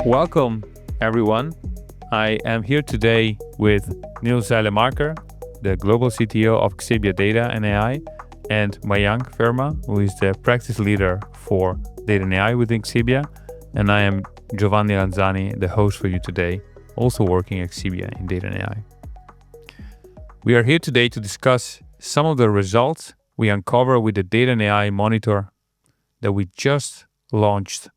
Welcome, everyone. I am here today with Niels Zeilemaker, the global CTO of Xebia Data and AI, and Mayank Verma, who is the practice leader for Data and AI within Xebia. And I am Giovanni Lanzani, the host for you today, also working at Xebia in Data and AI. We are here today to discuss some of the results we uncover with the Data and AI monitor that we just launched.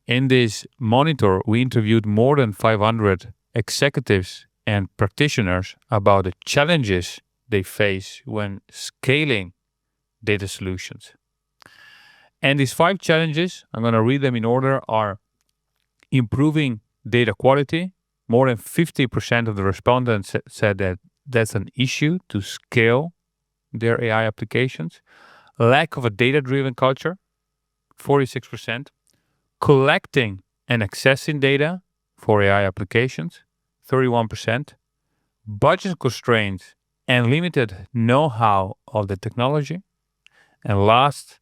In this monitor, we interviewed more than 500 executives and practitioners about the challenges they face when scaling data solutions. And these 5 challenges, I'm going to read them in order, are improving data quality. More than 50% of the respondents said that that's an issue to scale their AI applications. Lack of a data-driven culture, 46%. Collecting and accessing data for AI applications, 31%. Budget constraints and limited know-how of the technology. And last,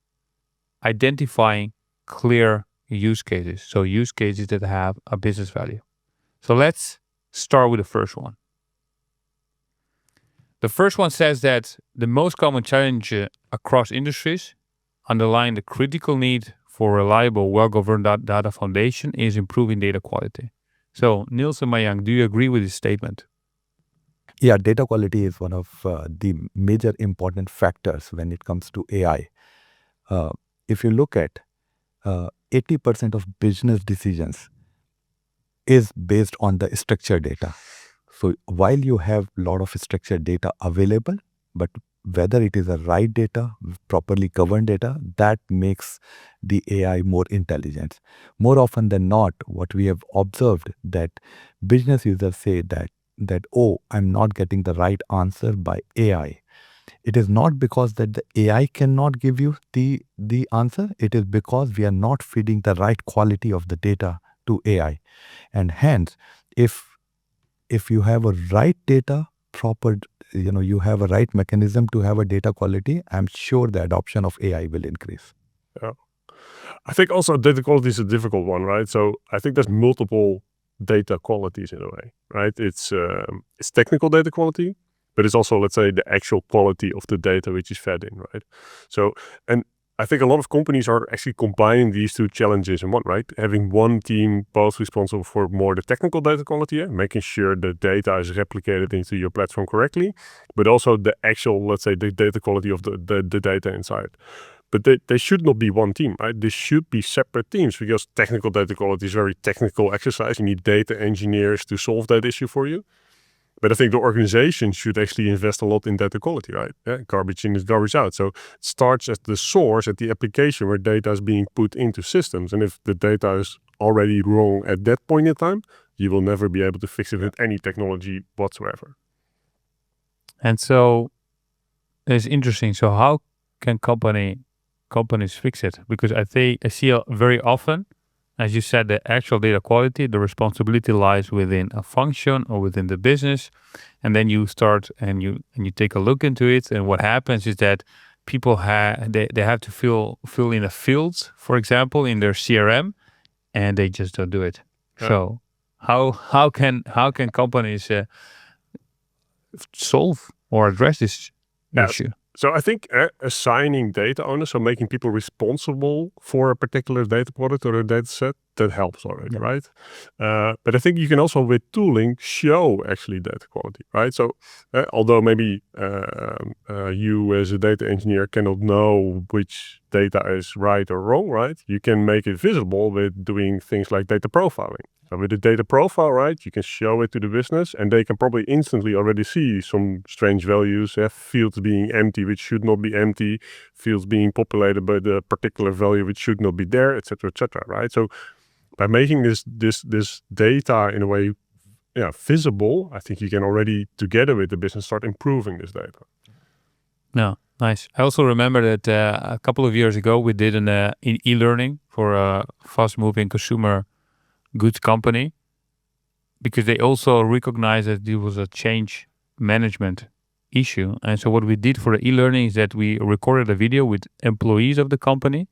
identifying clear use cases. So use cases that have a business value. So let's start with the first one. The first one says that the most common challenge across industries underlying the critical need for reliable, well-governed data foundation is improving data quality. So, Niels and Mayank, do you agree with this statement? Yeah, data quality is one of the major important factors when it comes to AI. If you look at 80% of business decisions is based on the structured data. So while you have a lot of structured data available, but whether it is a right data, properly governed data, that makes the AI more intelligent. More often than not, what we have observed that business users say that oh, I'm not getting the right answer by AI. It is not because that the AI cannot give you the answer. It is because we are not feeding the right quality of the data to AI. And hence, if you have a right data, proper, you have a right mechanism to have a data quality, I'm sure the adoption of AI will increase. Yeah. I think also data quality is a difficult one, right? So I think there's multiple data qualities in a way, right? It's technical data quality, but it's also, let's say, the actual quality of the data which is fed in, right? So, and I think a lot of companies are actually combining these two challenges in one, right? Having one team both responsible for more the technical data quality, making sure the data is replicated into your platform correctly, but also the actual, let's say, the data quality of the data inside. But they should not be one team, right? They should be separate teams because technical data quality is a very technical exercise. You need data engineers to solve that issue for you. But I think the organization should actually invest a lot in data quality, right? Yeah, garbage in is garbage out. So it starts at the source, at the application where data is being put into systems. And if the data is already wrong at that point in time, you will never be able to fix it with any technology whatsoever. And so it's interesting. So how can companies fix it? Because I see very often, as you said, the actual data quality, the responsibility lies within a function or within the business. And then you start and you take a look into it. And what happens is that people they have to fill in the fields, for example, in their CRM, and they just don't do it. Yeah. So how can companies solve or address this issue? So I think assigning data owners, so making people responsible for a particular data product or a data set, that helps already, right? But I think you can also with tooling show actually data quality, right? So although maybe you as a data engineer cannot know which data is right or wrong, right? You can make it visible with doing things like data profiling. So with the data profile, right, you can show it to the business and they can probably instantly already see some strange values, fields being empty, which should not be empty, fields being populated by the particular value, which should not be there, etc., right? So by making this data in a way visible, I think you can already, together with the business, start improving this data. No, nice. I also remember that a couple of years ago, we did an e-learning for a fast-moving consumer goods company, because they also recognized that there was a change management issue. And so what we did for the e-learning is that we recorded a video with employees of the company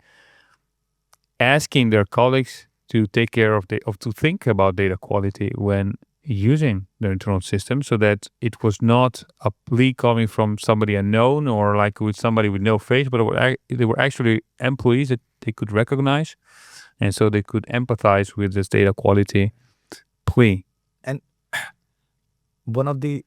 asking their colleagues to take care of to think about data quality when using their internal system, so that it was not a plea coming from somebody unknown or like with somebody with no face, but they were actually employees that they could recognize, and so they could empathize with this data quality plea. And one of the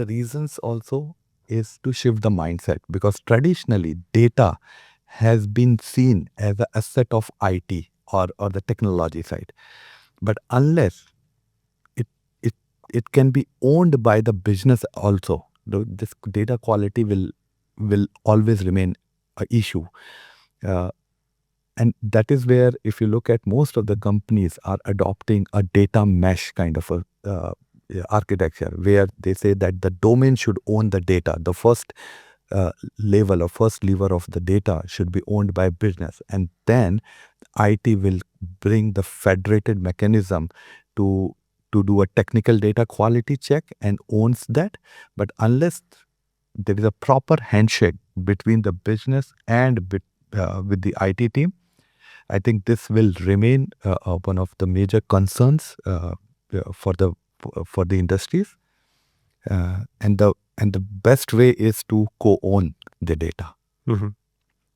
reasons also is to shift the mindset, because traditionally data has been seen as an asset of IT or the technology side. But unless it it it can be owned by the business also, this data quality will always remain an issue. And that is where, if you look at, most of the companies are adopting a data mesh kind of a architecture, where they say that the domain should own the data. The first level or first lever of the data should be owned by business, and then IT will bring the federated mechanism to do a technical data quality check and owns that. But unless there is a proper handshake between the business and with the IT team, I think this will remain one of the major concerns for the industries. And the best way is to co-own the data. Mm-hmm.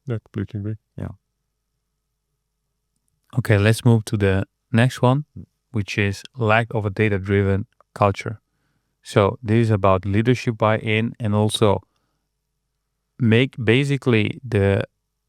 Yeah, completely agree. Yeah. Okay, let's move to the next one, which is lack of a data-driven culture. So this is about leadership buy-in and also basically the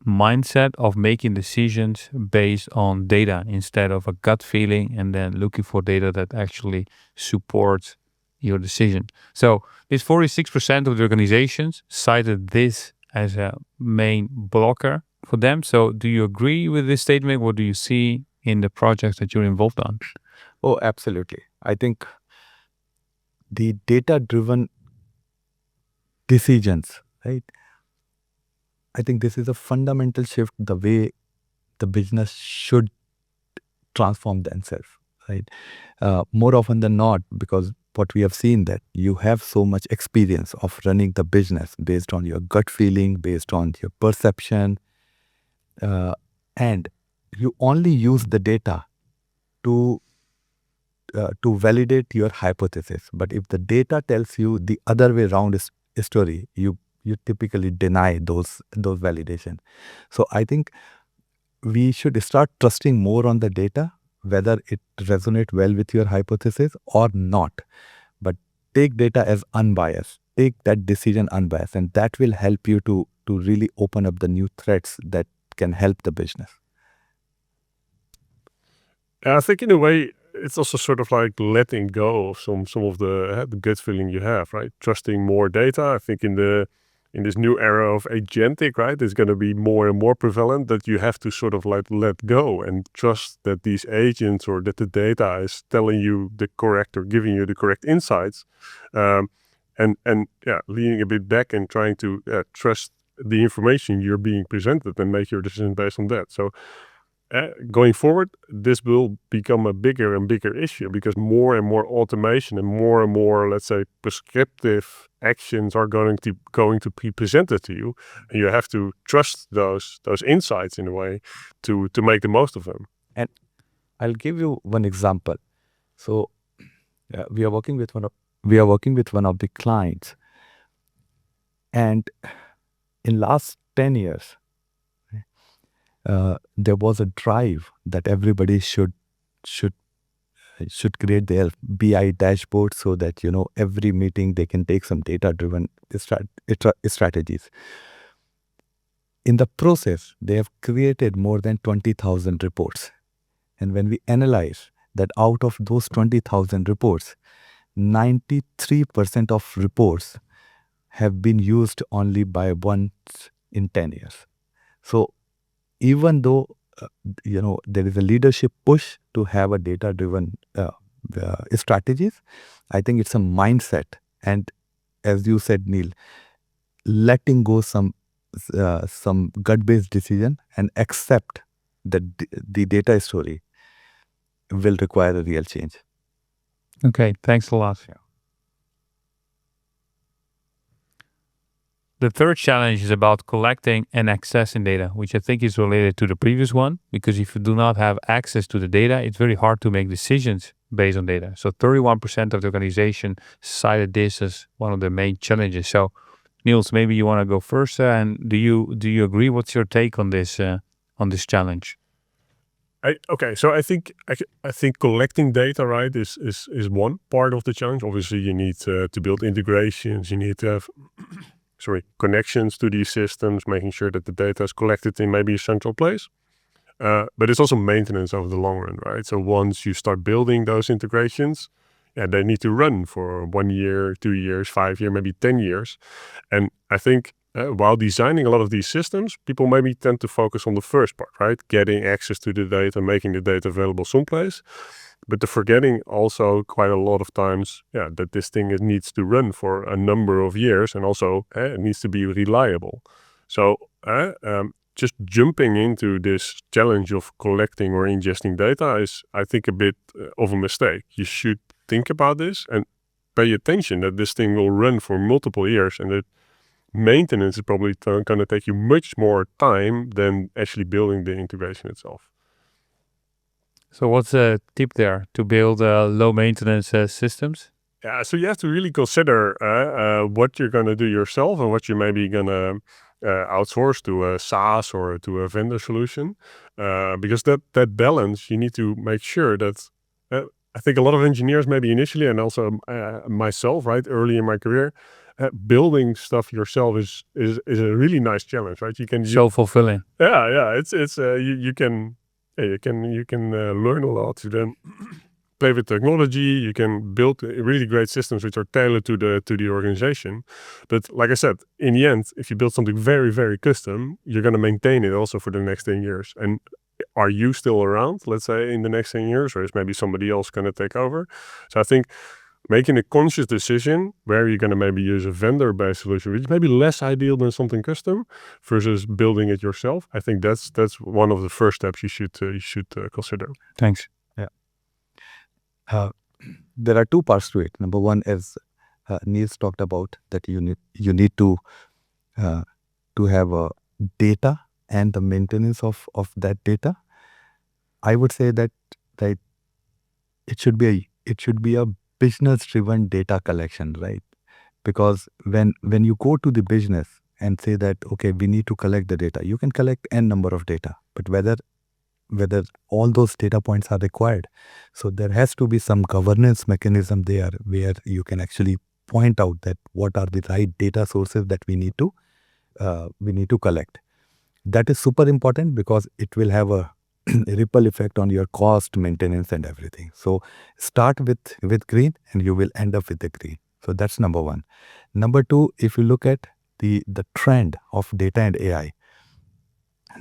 mindset of making decisions based on data instead of a gut feeling and then looking for data that actually supports your decision. So this 46% of the organizations cited this as a main blocker for them. So do you agree with this statement? What do you see in the projects that you're involved on? Oh, absolutely. I think the data-driven decisions, right? I think this is a fundamental shift, the way the business should transform themselves, right? More often than not, because what we have seen, that you have so much experience of running the business based on your gut feeling, based on your perception, and you only use the data to validate your hypothesis. But if the data tells you the other way around story, you typically deny those validation. So I think we should start trusting more on the data, whether it resonates well with your hypothesis or not. But take data as unbiased. Take that decision unbiased, and that will help you to really open up the new threats that can help the business. I think in a way it's also sort of like letting go of some of the gut feeling you have, right? Trusting more data. I think in this new era of agentic, right, it's going to be more and more prevalent that you have to sort of like let go and trust that these agents or that the data is telling you the correct or giving you the correct insights, and leaning a bit back and trying to trust the information you're being presented and make your decision based on that. So going forward, this will become a bigger and bigger issue because more and more automation and more, let's say, prescriptive actions are going to be presented to you, and you have to trust those insights in a way to make the most of them. And I'll give you one example. So we are working with one of the clients, and in last 10 years, there was a drive that everybody should create their BI dashboard, so that every meeting they can take some data-driven strategies. In the process, they have created more than 20,000 reports, and when we analyze that, out of those 20,000 reports, 93% of reports have been used only by once in 10 years. So even though there is a leadership push to have a data-driven strategies, I think it's a mindset. And as you said, Neil, letting go some gut-based decision and accept that the data story will require a real change. Okay, thanks a lot. Yeah. The third challenge is about collecting and accessing data, which I think is related to the previous one, because if you do not have access to the data, it's very hard to make decisions based on data. So 31% of the organization cited this as one of the main challenges. So Niels, maybe you want to go first, and do you agree? What's your take on this challenge? So I think collecting data, right, is one part of the challenge. Obviously, you need to build integrations. You need to have connections to these systems, making sure that the data is collected in maybe a central place. But it's also maintenance over the long run, right? So once you start building those integrations, they need to run for 1 year, 2 years, 5 years, maybe 10 years. And I think while designing a lot of these systems, people maybe tend to focus on the first part, right? Getting access to the data, making the data available someplace. But they're forgetting also quite a lot of times, that this thing needs to run for a number of years, and also it needs to be reliable. So just jumping into this challenge of collecting or ingesting data is, I think, a bit of a mistake. You should think about this and pay attention that this thing will run for multiple years, and that maintenance is probably going to take you much more time than actually building the integration itself. So what's a tip there to build low maintenance systems? Yeah, so you have to really consider what you're going to do yourself and what you're maybe going to outsource to a SaaS or to a vendor solution. Because that balance, you need to make sure that, I think a lot of engineers maybe initially, and also myself, right, early in my career, building stuff yourself is a really nice challenge, right? You can Fulfilling. It's you can learn a lot to then play with technology. You can build really great systems which are tailored to the organization. But like I said, in the end, if you build something very, very custom, you're going to maintain it also for the next 10 years. And are you still around, let's say, in the next 10 years, or is maybe somebody else going to take over? So I think making a conscious decision where you're going to maybe use a vendor-based solution, which is maybe less ideal than something custom, versus building it yourself. I think that's one of the first steps you should consider. Thanks. Yeah. There are two parts to it. Number one is Niels talked about that you need to have a data and the maintenance of that data. I would say that it should be a business-driven data collection, right? Because when you go to the business and say that, okay, we need to collect the data, you can collect n number of data, but whether all those data points are required. So there has to be some governance mechanism there where you can actually point out that what are the right data sources that we need to collect. That is super important because it will have a ripple effect on your cost, maintenance, and everything. So start with green and you will end up with the green. So that's number one. Number two, if you look at the trend of data and AI,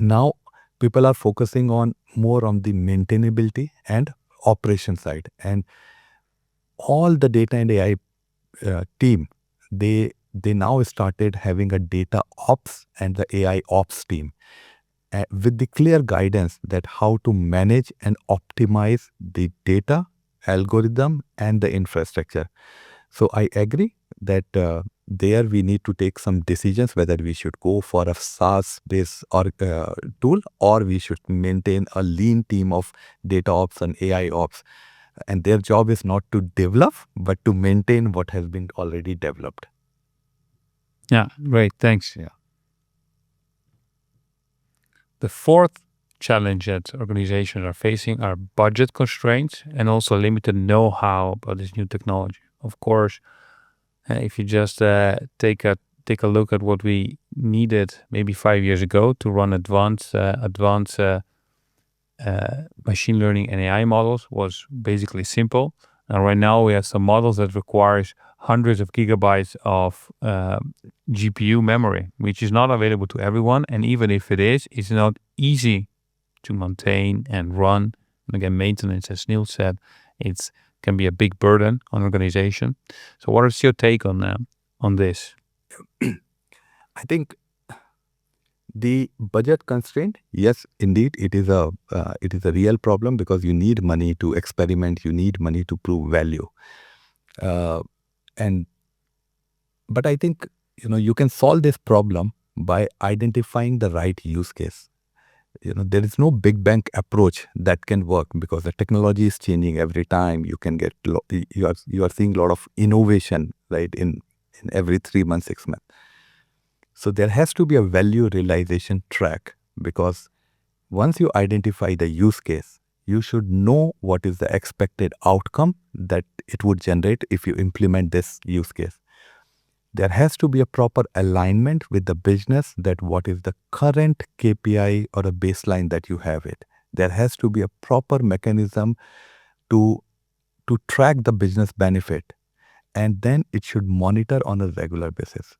now people are focusing more on the maintainability and operation side. And all the data and AI team, they now started having a data ops and the AI ops team with the clear guidance that how to manage and optimize the data, algorithm, and the infrastructure. So I agree that there we need to take some decisions whether we should go for a SaaS-based tool or we should maintain a lean team of data ops and AI ops. And their job is not to develop, but to maintain what has been already developed. Yeah, great. Thanks. Yeah. The fourth challenge that organizations are facing are budget constraints and also limited know-how about this new technology. Of course, if you just take a look at what we needed maybe 5 years ago to run advanced machine learning and AI models was basically simple. And right now we have some models that requires hundreds of gigabytes of GPU memory, which is not available to everyone. And even if it is, it's not easy to maintain and run. And again, maintenance, as Niels said, it can be a big burden on organization. So what is your take on this? I think the budget constraint, yes, indeed, it is a real problem because you need money to experiment, you need money to prove value, but I think you can solve this problem by identifying the right use case. There is no big bang approach that can work because the technology is changing every time. You can get you are seeing a lot of innovation, right, in every 3 months, 6 months. So there has to be a value realization track, because once you identify the use case, you should know what is the expected outcome that it would generate if you implement this use case. There has to be a proper alignment with the business, that what is the current KPI or a baseline that you have it. There has to be a proper mechanism to track the business benefit, and then it should monitor on a regular basis.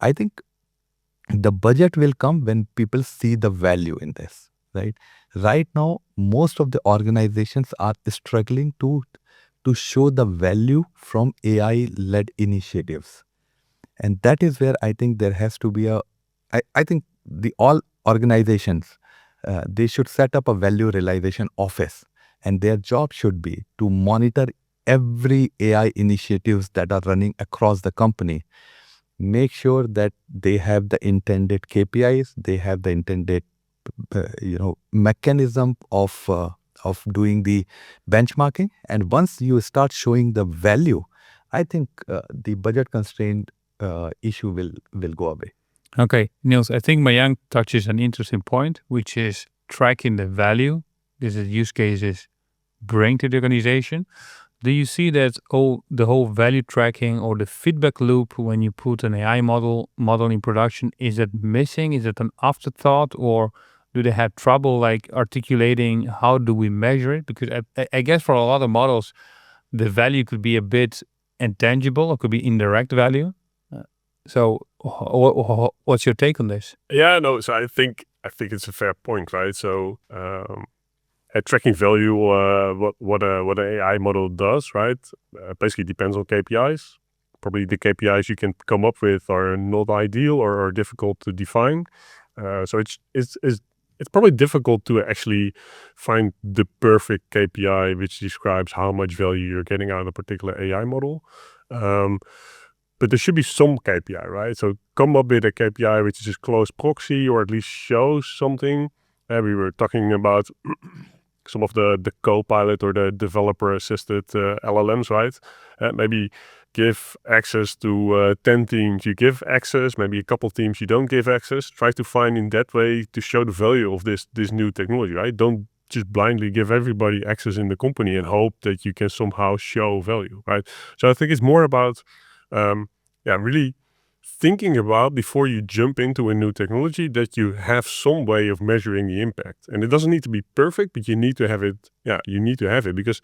I think the budget will come when people see the value in this, right? Right now, most of the organizations are struggling to show the value from AI-led initiatives. And that is where I think there has to be I think all organizations, they should set up a value realization office, and their job should be to monitor every AI initiatives that are running across the company. Make sure that they have the intended KPIs, they have the intended, mechanism of doing the benchmarking. And once you start showing the value, I think the budget constraint issue will go away. Okay, Niels, I think Mayank touches an interesting point, which is tracking the value this is use cases bring to the organization. Do you see that the whole value tracking or the feedback loop when you put an AI model in production, is it missing? Is it an afterthought, or do they have trouble like articulating how do we measure it? Because I guess for a lot of models, the value could be a bit intangible or could be indirect value. So what's your take on this? Yeah, no. So I think it's a fair point, right? So tracking value, what an AI model does, right? Basically depends on KPIs. Probably the KPIs you can come up with are not ideal or are difficult to define. So it's probably difficult to actually find the perfect KPI which describes how much value you're getting out of a particular AI model. But there should be some KPI, right? So come up with a KPI which is a close proxy or at least shows something. We were talking about some of the co-pilot or the developer-assisted LLMs, right? Maybe give access to 10 teams, you give access, maybe a couple teams you don't give access. Try to find in that way to show the value of this new technology, right? Don't just blindly give everybody access in the company and hope that you can somehow show value, right? So I think it's more about really thinking about before you jump into a new technology that you have some way of measuring the impact. And it doesn't need to be perfect, but you need to have it. Yeah, you need to have it because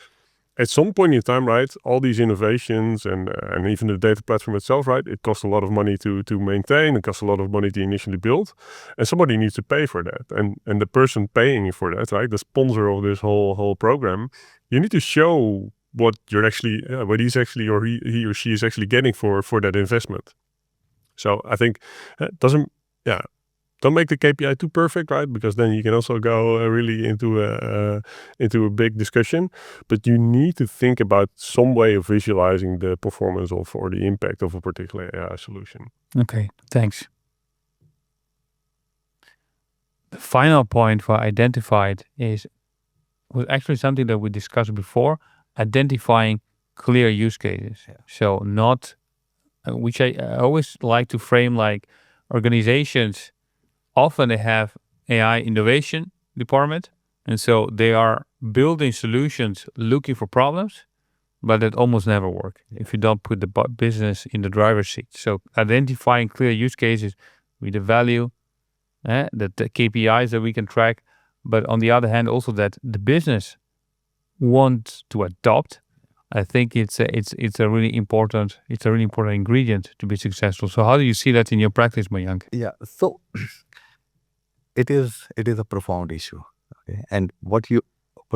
at some point in time, right, all these innovations and even the data platform itself, right, it costs a lot of money to maintain. It costs a lot of money to initially build, and somebody needs to pay for that. And the person paying for that, right, the sponsor of this whole program, you need to show what you're actually, what he's actually or he or she is actually getting for that investment. So I think don't make the KPI too perfect, right? Because then you can also go really into a big discussion. But you need to think about some way of visualizing the performance of or the impact of a particular AI solution. Okay, thanks. The final point for identified was actually something that we discussed before: identifying clear use cases. Yeah. So not, which I always like to frame like organizations. Often they have AI innovation department, and so they are building solutions, looking for problems, but it almost never work if you don't put the business in the driver's seat. So identifying clear use cases with the value, the KPIs that we can track, but on the other hand, also that the business wants to adopt. I think it's a really important ingredient to be successful. So how do you see that in your practice, Mayank? Yeah, so it is a profound issue, okay? And what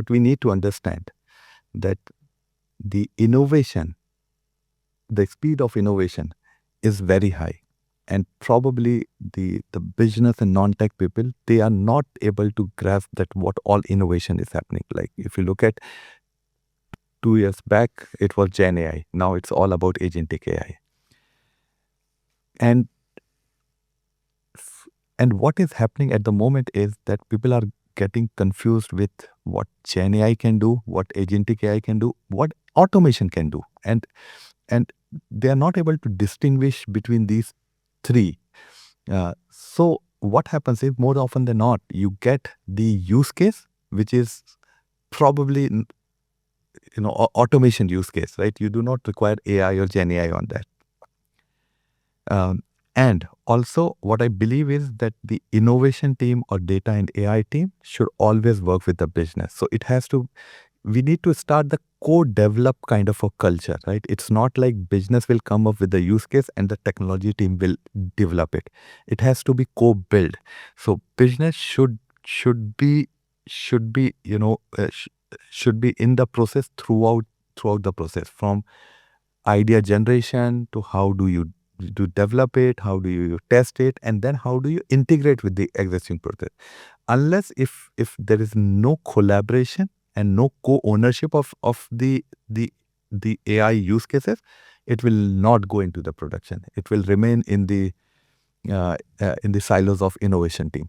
we need to understand that the innovation, the speed of innovation is very high, and probably the business and non-tech people, they are not able to grasp that what all innovation is happening. Like if you look at 2 years back, it was Gen AI. Now it's all about agentic AI. And and what is happening at the moment is that people are getting confused with what Gen AI can do, what agentic AI can do, what automation can do, and they are not able to distinguish between these three. So what happens is, more often than not, you get the use case, which is probably automation use case, right? You do not require AI or Gen AI on that. And also, what I believe is that the innovation team or data and AI team should always work with the business. So we need to start the co-develop kind of a culture, right? It's not like business will come up with the use case and the technology team will develop it. It has to be co-build. So business should be should be in the process throughout the process, from idea generation to how do you develop it, how do you test it, and then how do you integrate with the existing process. Unless if there is no collaboration and no co-ownership of the AI use cases, it will not go into the production. It will remain in the silos of innovation team.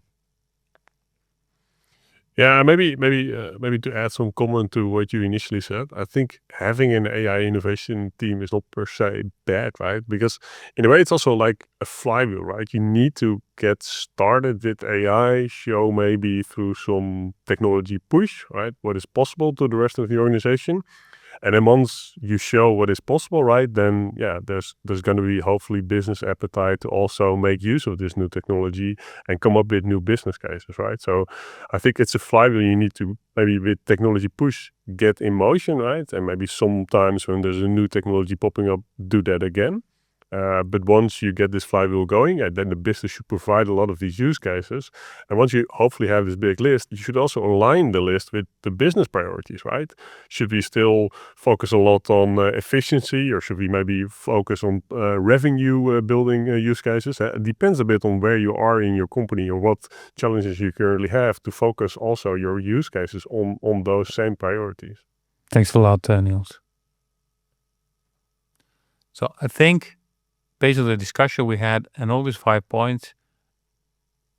Yeah, maybe to add some comment to what you initially said. I think having an AI innovation team is not per se bad, right? Because in a way, it's also like a flywheel, right? You need to get started with AI, show maybe through some technology push, right? What is possible to the rest of the organization. And then once you show what is possible, right, then yeah, there's going to be hopefully business appetite to also make use of this new technology and come up with new business cases, right? So I think it's a flywheel you need to maybe with technology push get in motion, right? And maybe sometimes when there's a new technology popping up, do that again. But once you get this flywheel going, then the business should provide a lot of these use cases. And once you hopefully have this big list, you should also align the list with the business priorities, right? Should we still focus a lot on efficiency, or should we maybe focus on revenue building use cases? It depends a bit on where you are in your company or what challenges you currently have to focus also your use cases on those same priorities. Thanks a lot, Niels. So I think based on the discussion we had and all these 5 points,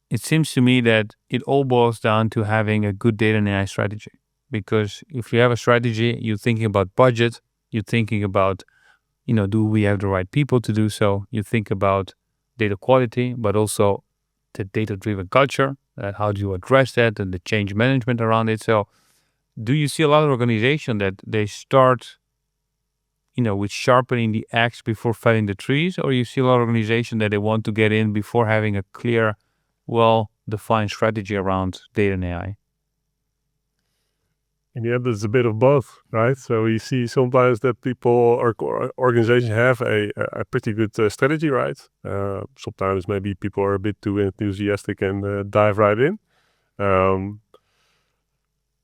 it seems to me that it all boils down to having a good data and AI strategy. Because if you have a strategy, you're thinking about budget, you're thinking about, do we have the right people to do so? You think about data quality, but also the data-driven culture, how do you address that and the change management around it. So do you see a lot of organizations that they start with sharpening the axe before felling the trees, or you see a lot of organizations that they want to get in before having a clear, well-defined strategy around data and AI? In the end, it's a bit of both, right? So we see sometimes that people or organizations have a pretty good strategy, right? Sometimes maybe people are a bit too enthusiastic and dive right in.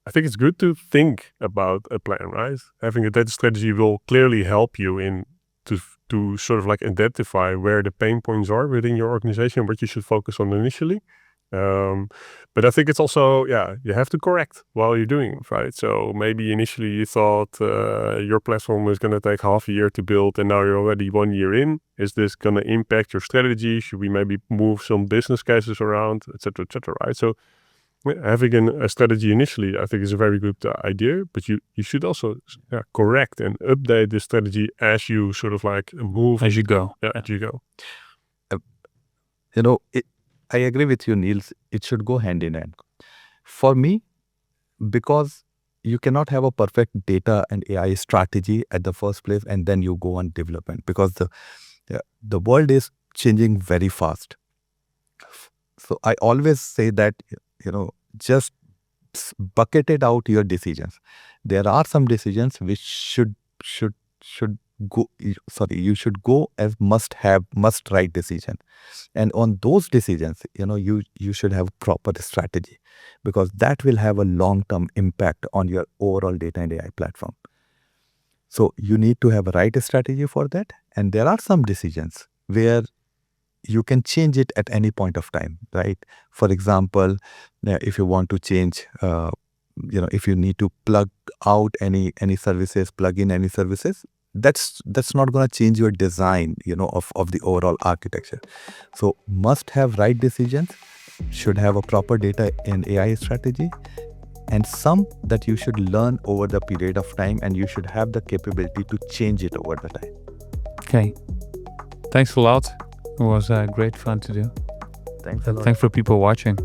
I think it's good to think about a plan, right? Having a data strategy will clearly help you to sort of like identify where the pain points are within your organization, what you should focus on initially. But I think it's also, you have to correct while you're doing it, right? So maybe initially you thought your platform was going to take half a year to build and now you're already 1 year in. Is this going to impact your strategy? Should we maybe move some business cases around, et cetera, right? So having a strategy initially, I think, is a very good idea, but you should also correct and update the strategy as you sort of like move. As you go. As you go. I agree with you, Niels. It should go hand in hand. For me, because you cannot have a perfect data and AI strategy at the first place and then you go on development, because the world is changing very fast. So I always say that, just bucketed out your decisions. There are some decisions which should go. You should go as must right decision, and on those decisions, you should have proper strategy, because that will have a long-term impact on your overall data and AI platform. So you need to have a right strategy for that, and there are some decisions where you can change it at any point of time, right? For example, if you want to change, if you need to plug out any services, plug in any services, that's not going to change your design, of the overall architecture. So must have right decisions, should have a proper data and AI strategy, and some that you should learn over the period of time, and you should have the capability to change it over the time. Okay. Thanks a lot. It was great fun to do. Thanks a lot. Thanks for people watching.